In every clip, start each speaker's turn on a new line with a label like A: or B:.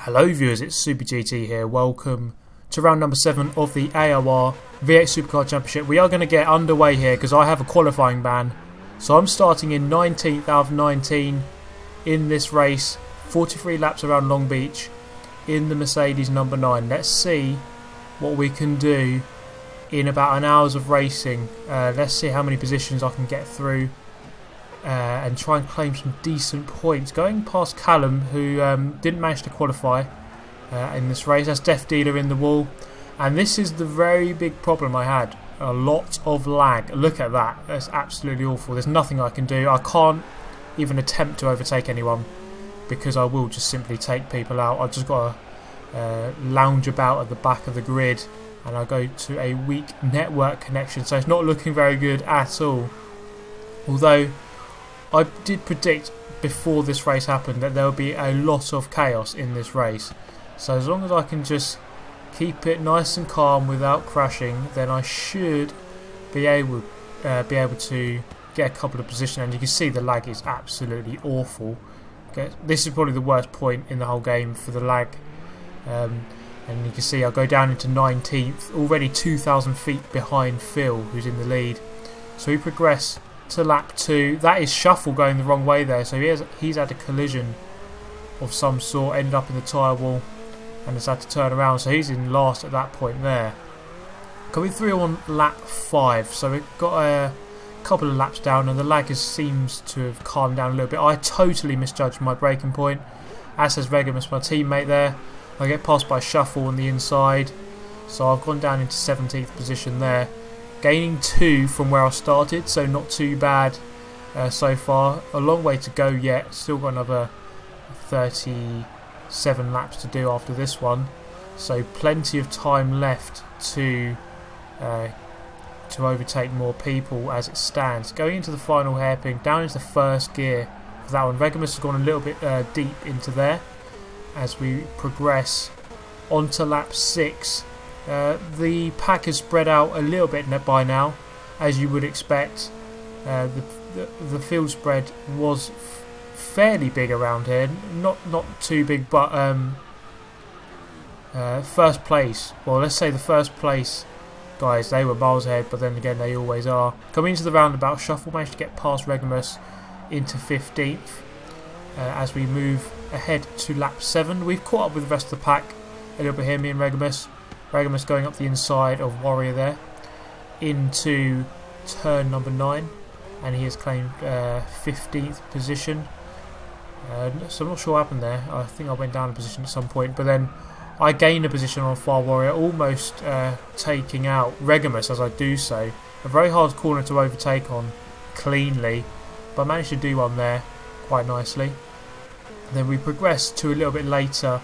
A: Hello viewers, it's Super GT here. Welcome to round number 7 of the AOR V8 Supercar Championship. We are going to get underway here because I have a qualifying ban. So I'm starting in 19th out of 19 in this race. 43 laps around Long Beach in the Mercedes number 9. Let's see what we can do in about an hour's of racing. Let's see how many positions I can get through. And try and claim some decent points. Going past Callum, who didn't manage to qualify in this race. That's Death Dealer in the wall. And this is the very big problem I had. A lot of lag. Look at that. That's absolutely awful. There's nothing I can do. I can't even attempt to overtake anyone because I will just simply take people out. I've just got to lounge about at the back of the grid and I go to a weak network connection. So it's not looking very good at all. Although I did predict before this race happened that there would be a lot of chaos in this race. So as long as I can just keep it nice and calm without crashing, then I should be able to get a couple of positions. And you can see the lag is absolutely awful. Okay, this is probably the worst point in the whole game for the lag. And you can see I go down into 19th, already 2,000 feet behind Phil, who's in the lead. So we progress to lap 2. That is Shuffle going the wrong way there, so he's had a collision of some sort, ended up in the tyre wall and has had to turn around, so he's in last at that point there. Coming through on lap 5, so we've got a couple of laps down and the lag seems to have calmed down a little bit. I totally misjudged my braking point, as has Regamus, my teammate there. I get passed by Shuffle on the inside, so I've gone down into 17th position there. Gaining 2 from where I started, so not too bad so far. A long way to go yet. Still got another 37 laps to do after this one. So plenty of time left to overtake more people as it stands. Going into the final hairpin, down into the first gear for that one. Regamus has gone a little bit deep into there as we progress onto lap 6. The pack is spread out a little bit by now, as you would expect. The field spread was fairly big around here, not too big, but first place. Well, let's say the first place guys, they were miles ahead, but then again they always are. Coming into the roundabout, Shuffle managed to get past Regamus into 15th. As we move ahead to lap 7, we've caught up with the rest of the pack a little bit here, me and Regamus. Regamus going up the inside of Warrior there into turn number 9, and he has claimed 15th position. So I'm not sure what happened there. I think I went down a position at some point, but then I gained a position on Far Warrior, almost taking out Regamus as I do so. A very hard corner to overtake on cleanly, but I managed to do one there quite nicely. And then we progress to a little bit later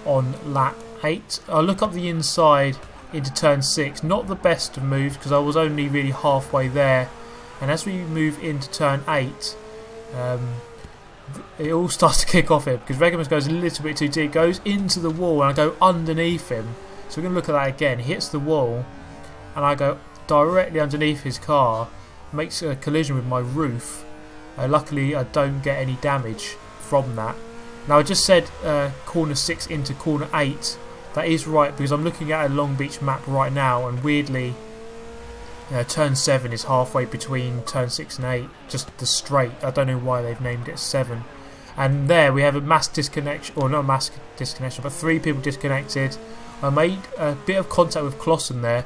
A: on lap 8. I look up the inside into turn 6. Not the best of moves because I was only really halfway there. And as we move into turn 8, it all starts to kick off here because Regamus goes a little bit too deep, goes into the wall, and I go underneath him. So we're going to look at that again. He hits the wall, and I go directly underneath his car, makes a collision with my roof. Luckily, I don't get any damage from that. Now I just said corner 6 into corner 8. That is right because I'm looking at a Long Beach map right now, and weirdly turn 7 is halfway between turn 6 and 8, just the straight. I don't know why they've named it 7. And there we have a mass disconnection, or not a mass disconnection, but 3 people disconnected. I made a bit of contact with Clausen there,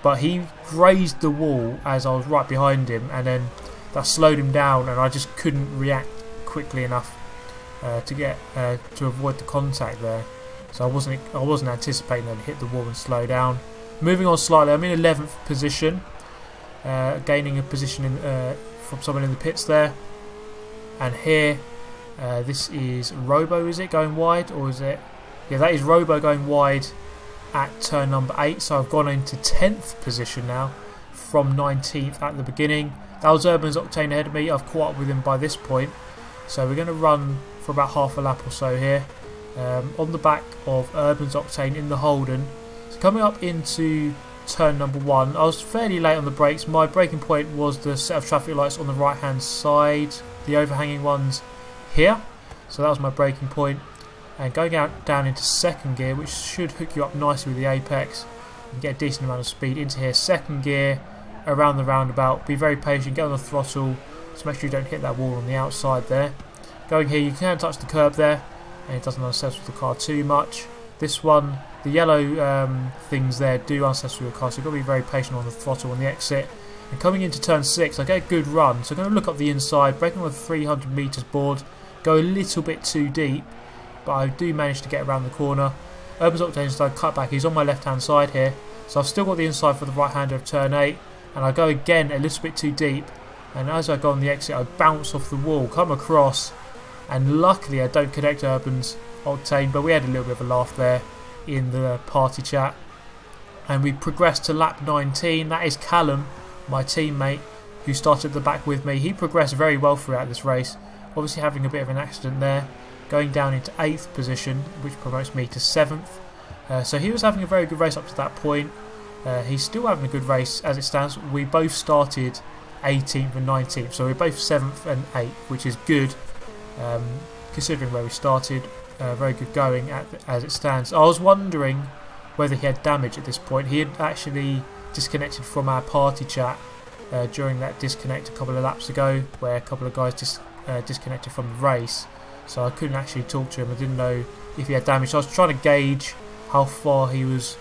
A: but he grazed the wall as I was right behind him, and then that slowed him down, and I just couldn't react quickly enough to avoid the contact there. So I wasn't anticipating that to hit the wall and slow down. Moving on slightly, I'm in 11th position, gaining a position from someone in the pits there. And here, this is Robo, is it going wide, or is it? Yeah, that is Robo going wide at turn number 8. So I've gone into 10th position now from 19th at the beginning. That was Urban's Octane ahead of me. I've caught up with him by this point. So we're going to run for about half a lap or so here. On the back of Urban's Octane in the Holden. So coming up into turn number 1, I was fairly late on the brakes. My braking point was the set of traffic lights on the right hand side, the overhanging ones here. So that was my braking point. and going out down into second gear, which should hook you up nicely with the apex and get a decent amount of speed into here. Second gear, around the roundabout, be very patient, get on the throttle to make sure you don't hit that wall on the outside there. Going here, you can touch the curb there and it doesn't unsettle the car too much. This one, the yellow things there do unsettle your car, so you've got to be very patient on the throttle on the exit. And coming into turn 6, I get a good run, so I'm going to look up the inside, braking on the 300 metres board, go a little bit too deep, but I do manage to get around the corner. Erebus Octane side cut back, he's on my left hand side here, so I've still got the inside for the right hander of turn 8, and I go again a little bit too deep, and as I go on the exit I bounce off the wall, come across, and luckily I don't connect Erebus Octane, but we had a little bit of a laugh there in the party chat. And we progressed to lap 19, that is Callum, my teammate, who started at the back with me. He progressed very well throughout this race, obviously having a bit of an accident there, going down into 8th position, which promotes me to 7th. So he was having a very good race up to that point. He's still having a good race as it stands. We both started 18th and 19th, so we're both 7th and 8th, which is good considering where we started. Very good going as it stands. I was wondering whether he had damage at this point. He had actually disconnected from our party chat during that disconnect a couple of laps ago, where a couple of guys disconnected from the race, so I couldn't actually talk to him. I didn't know if he had damage, so I was trying to gauge how far he was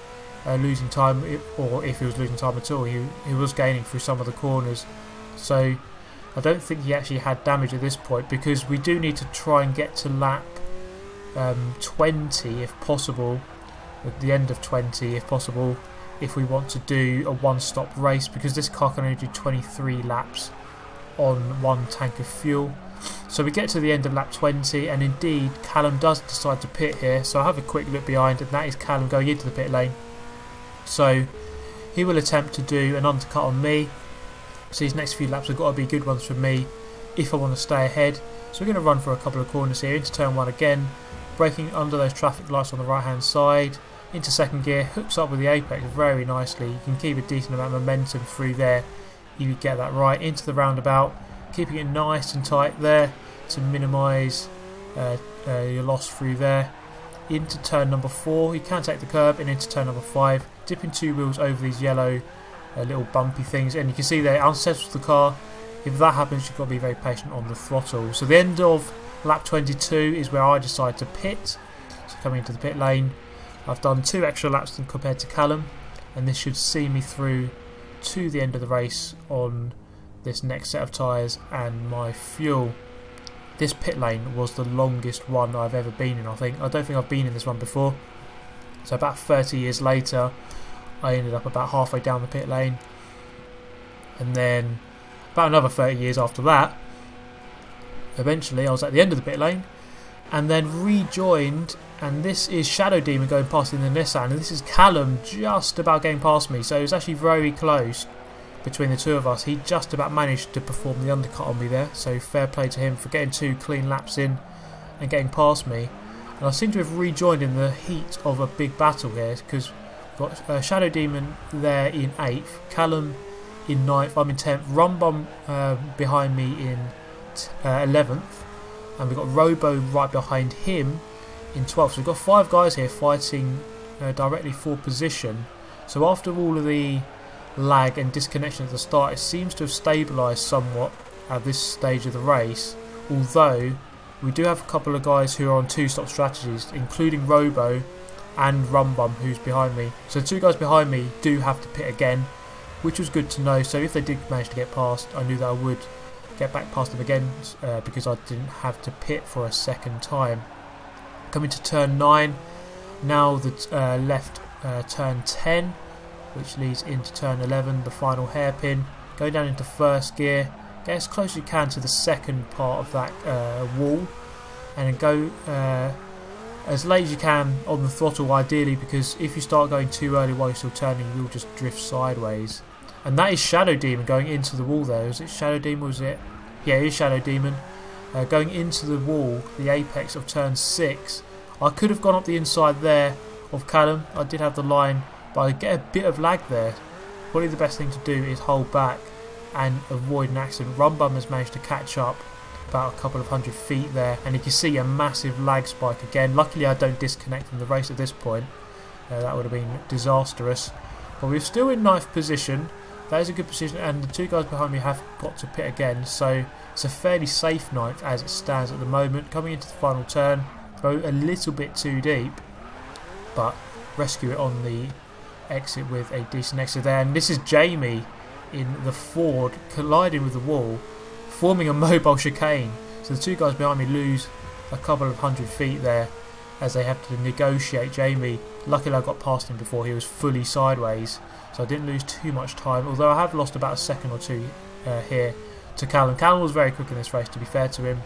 A: losing time, or if he was losing time at all. He was gaining through some of the corners, so I don't think he actually had damage at this point, because we do need to try and get to lap 20 if possible, at the end of 20 if possible, if we want to do a one-stop race, because this car can only do 23 laps on one tank of fuel. So we get to the end of lap 20, and indeed Callum does decide to pit here, so I have a quick look behind, and that is Callum going into the pit lane. So he will attempt to do an undercut on me, so these next few laps have got to be good ones for me if I want to stay ahead. So we're going to run for a couple of corners here, into turn 1 again, braking under those traffic lights on the right hand side, into second gear, hooks up with the apex very nicely. You can keep a decent amount of momentum through there if you get that right. Into the roundabout, keeping it nice and tight there to minimise your loss through there. Into turn number 4, you can take the curb, and into turn number 5, dipping 2 wheels over these yellow little bumpy things, and you can see they unsettles the car. If that happens, you've got to be very patient on the throttle. So the end of lap 22 is where I decide to pit. So coming into the pit lane, I've done 2 extra laps compared to Callum, and this should see me through to the end of the race on this next set of tyres and my fuel. This pit lane was the longest one I've ever been in, I think. I don't think I've been in this one before. So about 30 years later, I ended up about halfway down the pit lane, and then about another 30 years after that, eventually I was at the end of the pit lane, and then rejoined, and this is Shadow Demon going past in the Nissan, and this is Callum just about getting past me, so it was actually very close between the two of us. He just about managed to perform the undercut on me there, so fair play to him for getting 2 clean laps in and getting past me. And I seem to have rejoined in the heat of a big battle here, because we've got Shadow Demon there in 8th, Callum in 9th, I'm in 10th, Rumbum behind me in 11th, and we've got Robo right behind him in 12th. So we've got 5 guys here fighting directly for position. So after all of the lag and disconnection at the start, it seems to have stabilised somewhat at this stage of the race, although we do have a couple of guys who are on 2-stop strategies, including Robo and Rumbum, who's behind me. So the 2 guys behind me do have to pit again, which was good to know. So if they did manage to get past, I knew that I would get back past them again, because I didn't have to pit for a second time. Coming to turn 9, now the left turn 10, which leads into turn 11, the final hairpin. Going down into first gear, get as close as you can to the second part of that wall, and then go as late as you can on the throttle ideally, because if you start going too early while you're still turning, you'll just drift sideways. And that is Shadow Demon going into the wall there. Is it Shadow Demon? Was it? Yeah, it is Shadow Demon. Going into the wall, the apex of turn 6. I could have gone up the inside there of Callum. I did have the line, but I get a bit of lag there. Probably the best thing to do is hold back and avoid an accident. Rumbum has managed to catch up about a couple of 100 feet there, and you can see a massive lag spike again. Luckily I don't disconnect from the race at this point, that would have been disastrous, but we're still in 9th position. That is a good position, and the two guys behind me have got to pit again, so it's a fairly safe 9th as it stands at the moment. Coming into the final turn, go a little bit too deep, but rescue it on the exit with a decent exit there. And this is Jamie in the Ford colliding with the wall, forming a mobile chicane. So the two guys behind me lose a couple of 100 feet there as they have to negotiate. Jamie, luckily I got past him before he was fully sideways, so I didn't lose too much time, although I have lost about a second or two here to Callum. Callum was very quick in this race, to be fair to him.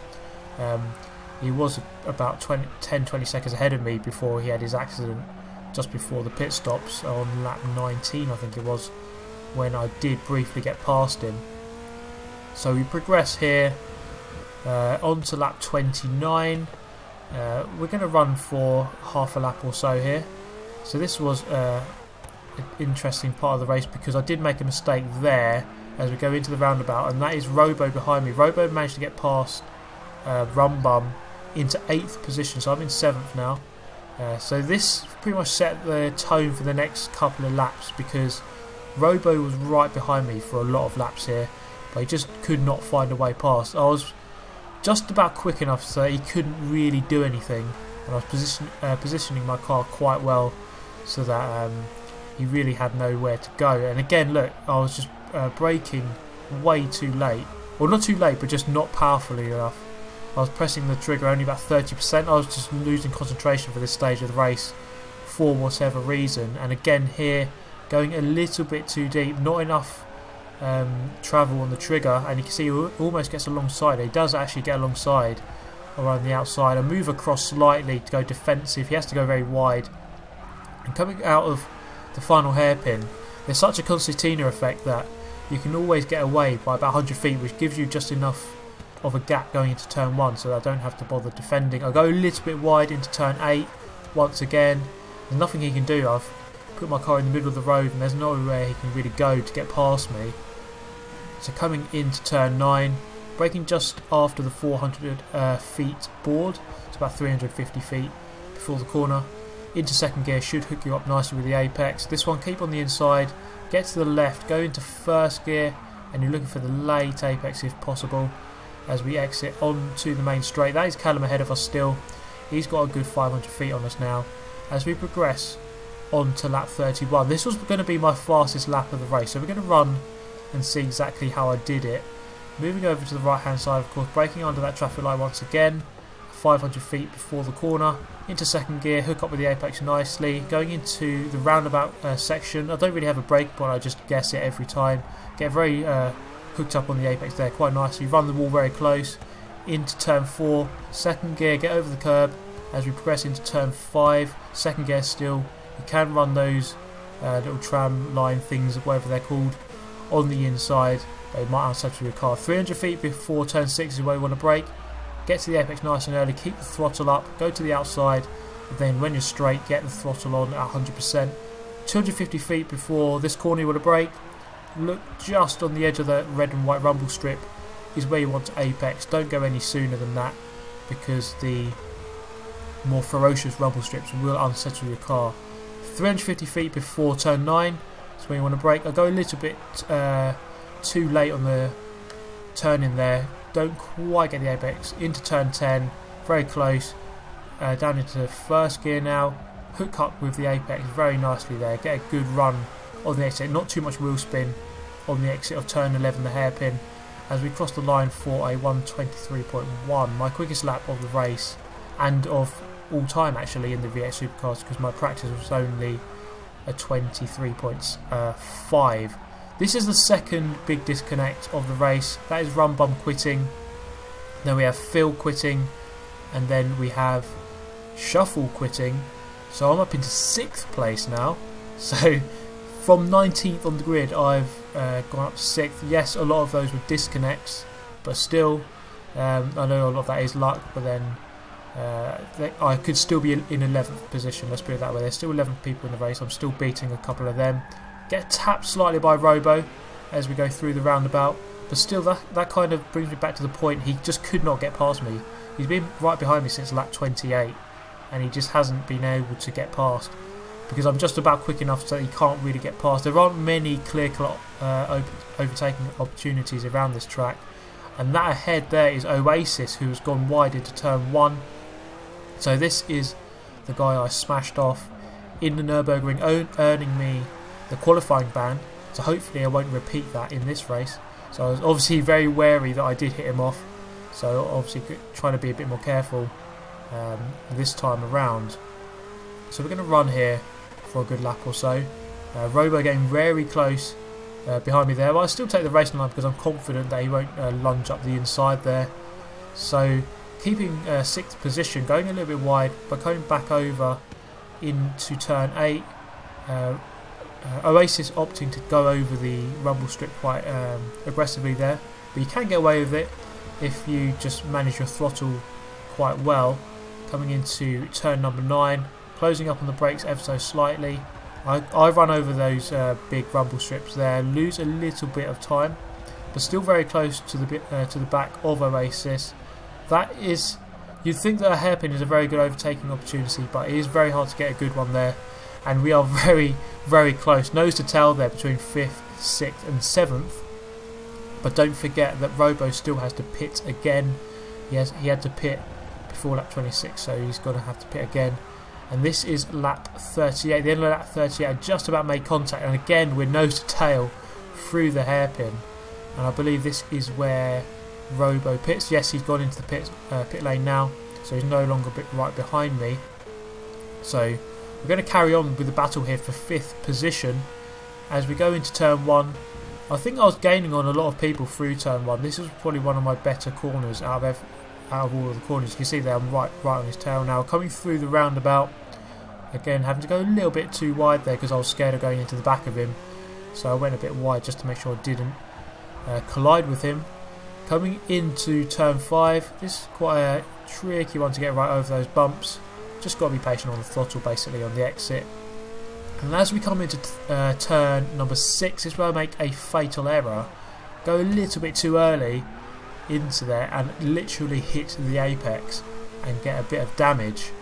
A: He was about 10-20 seconds ahead of me before he had his accident just before the pit stops on lap 19, I think it was, when I did briefly get past him. So we progress here on to lap 29. We're going to run for half a lap or so here. So this was an interesting part of the race because I did make a mistake there as we go into the roundabout, and that is Robo behind me. Robo managed to get past Rum Bum into 8th position, so I'm in 7th now. So this pretty much set the tone for the next couple of laps because Robo was right behind me for a lot of laps here, but he just could not find a way past. I was just about quick enough so he couldn't really do anything, and I was positioning my car quite well so that he really had nowhere to go. And again, look, I was just braking way too late, well, not too late, but just not powerfully enough. I was pressing the trigger only about 30%. I was just losing concentration for this stage of the race for whatever reason. And again here, going a little bit too deep, not enough travel on the trigger, and you can see he almost gets alongside. He does actually get alongside around the outside. I move across slightly to go defensive. He has to go very wide. And coming out of the final hairpin, there's such a concertina effect that you can always get away by about 100 feet, which gives you just enough of a gap going into turn 1 so that I don't have to bother defending. I go a little bit wide into turn 8 once again. There's nothing he can do. I've put my car in the middle of the road and there's nowhere he can really go to get past me. So coming into turn 9, braking just after the 400 feet board, it's about 350 feet before the corner. Into second gear, should hook you up nicely with the apex. This one, keep on the inside, get to the left, go into first gear, and you're looking for the late apex if possible as we exit onto the main straight. That is Callum ahead of us still. He's got a good 500 feet on us now. As we progress on to lap 31, this was going to be my fastest lap of the race, so we're going to run and see exactly how I did it. Moving over to the right hand side, of course, braking under that traffic light once again, 500 feet before the corner, into second gear, hook up with the apex nicely, going into the roundabout section. I don't really have a brake point, I just guess it every time. Get very hooked up on the apex there quite nicely, run the wall very close, into turn 4, second gear, get over the curb. As we progress into turn 5, second gear still, you can run those little tram line things, whatever they're called, on the inside. They might unsettle your car. 300 feet before turn 6 is where you want to brake. Get to the apex nice and early, keep the throttle up, go to the outside, and then when you're straight, get the throttle on at 100%. 250 feet before this corner you want to brake. Look just on the edge of the red and white rumble strip is where you want to apex. Don't go any sooner than that because the more ferocious rumble strips will unsettle your car. 350 feet before turn 9 is where you want to brake. I go a little bit too late on the turn in there. Don't quite get the apex. Into turn 10, very close. Down into first gear now. Hook up with the apex very nicely there. Get a good run on the exit. Not too much wheel spin on the exit of turn 11, the hairpin. As we cross the line for a 1:23.1, my quickest lap of the race and of all time actually in the V8 Supercars, because my practice was only a 23.5. This is the second big disconnect of the race. That is Rum Bum quitting. Then we have Phil quitting. And then we have Shuffle quitting. So I'm up into 6th place now. So from 19th on the grid, I've gone up to 6th. Yes, a lot of those were disconnects. But still, I know a lot of that is luck. But then I could still be in 11th position. Let's put it that way. There's still 11 people in the race. I'm still beating a couple of them. Get tapped slightly by Robo as we go through the roundabout. but still that kind of brings me back to the point, he just could not get past me. He's been right behind me since lap 28, and he just hasn't been able to get past, because I'm just about quick enough so he can't really get past. There aren't many clear-cut overtaking opportunities around this track, and that ahead there is Oasis, who has gone wide into turn 1. So this is the guy I smashed off in the Nürburgring, earning me the qualifying ban, so hopefully I won't repeat that in this race. So I was obviously very wary that I did hit him off, so obviously trying to be a bit more careful this time around. So we're going to run here for a good lap or so. Robo getting very close behind me there, but I still take the racing line because I'm confident that he won't lunge up the inside there. So keeping 6th position, going a little bit wide, but coming back over into turn 8. Oasis opting to go over the rumble strip quite aggressively there, but you can get away with it if you just manage your throttle quite well. Coming into turn number 9, closing up on the brakes ever so slightly. I run over those big rumble strips there, lose a little bit of time, but still very close to the back of Oasis. That is, you'd think that a hairpin is a very good overtaking opportunity, but it is very hard to get a good one there, and we are very, very close, nose to tail there between 5th, 6th and 7th. But don't forget that Robo still has to pit again. He had to pit before lap 26, so he's going to have to pit again. And this is lap 38. The end of lap 38, I just about made contact, and again we're nose to tail through the hairpin. And I believe this is where Robo pits. Yes, he's gone into the pit lane now, so he's no longer right behind me. So we're going to carry on with the battle here for 5th position as we go into turn 1. I think I was gaining on a lot of people through turn 1. This was probably one of my better corners out of all of the corners. You can see there I'm right on his tail now. Coming through the roundabout, again having to go a little bit too wide there because I was scared of going into the back of him. So I went a bit wide just to make sure I didn't collide with him. Coming into turn 5, this is quite a tricky one to get right over those bumps. Just got to be patient on the throttle basically on the exit. And as we come into turn number 6, this is where I make a fatal error. Go a little bit too early into there and literally hit the apex and get a bit of damage.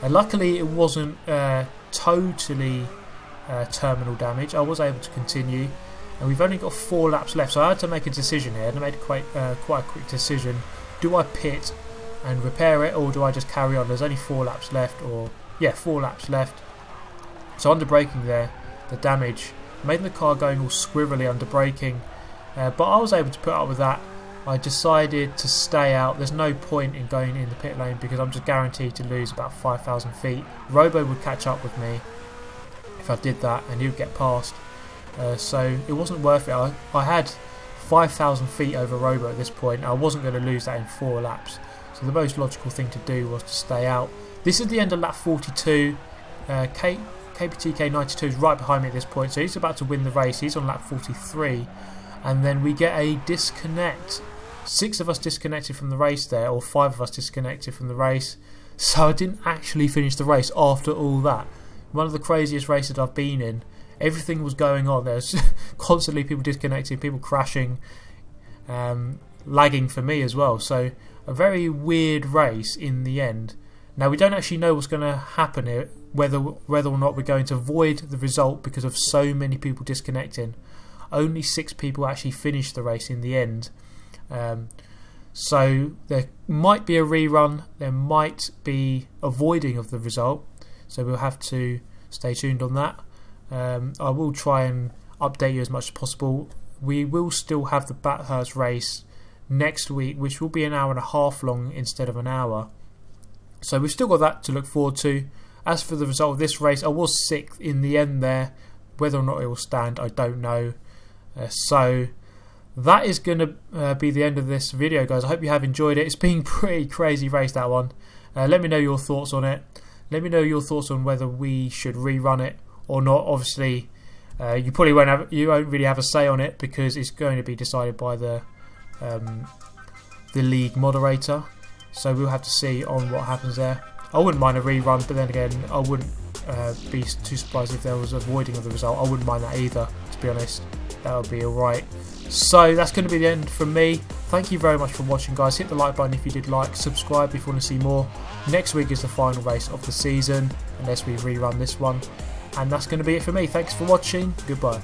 A: Luckily it wasn't totally terminal damage. I was able to continue, and we've only got 4 laps left, so I had to make a decision here, and I made quite a quick decision. Do I pit and repair it, or do I just carry on? There's only 4 laps left, 4 laps left. So under braking there, the damage made the car going all squirrely under braking, but I was able to put up with that. I decided to stay out. There's no point in going in the pit lane because I'm just guaranteed to lose about 5,000 feet. Robo would catch up with me if I did that, and he would get past. So it wasn't worth it. I had 5,000 feet over Robo at this point. I wasn't going to lose that in 4 laps. So the most logical thing to do was to stay out. This is the end of lap 42. KPTK 92 is right behind me at this point, so he's about to win the race. He's on lap 43, and then we get a disconnect. 6 of us disconnected from the race there, or 5 of us disconnected from the race. So I didn't actually finish the race after all that. One of the craziest races I've been in. Everything was going on. There's constantly people disconnecting, people crashing, lagging for me as well. So a very weird race in the end. Now we don't actually know what's going to happen here, whether or not we're going to void the result because of so many people disconnecting. Only 6 people actually finished the race in the end. So there might be a rerun, there might be a voiding of the result, so we'll have to stay tuned on that. I will try and update you as much as possible. We will still have the Bathurst race next week, which will be an hour and a half long instead of an hour. So we've still got that to look forward to. As for the result of this race, I was 6th in the end there. Whether or not it will stand, I don't know. So that is going to be the end of this video, guys. I hope you have enjoyed it. It's been a pretty crazy race, that one. Let me know your thoughts on it. Let me know your thoughts on whether we should rerun it or not. Obviously, you probably won't really have a say on it because it's going to be decided by the league moderator. So we'll have to see on what happens there. I wouldn't mind a rerun, but then again, I wouldn't be too surprised if there was a voiding of the result. I wouldn't mind that either, to be honest. That would be alright. So that's going to be the end from me. Thank you very much for watching, guys. Hit the like button if you did like, subscribe if you want to see more. Next week is the final race of the season, unless we rerun this one. And that's going to be it for me. Thanks for watching. Goodbye.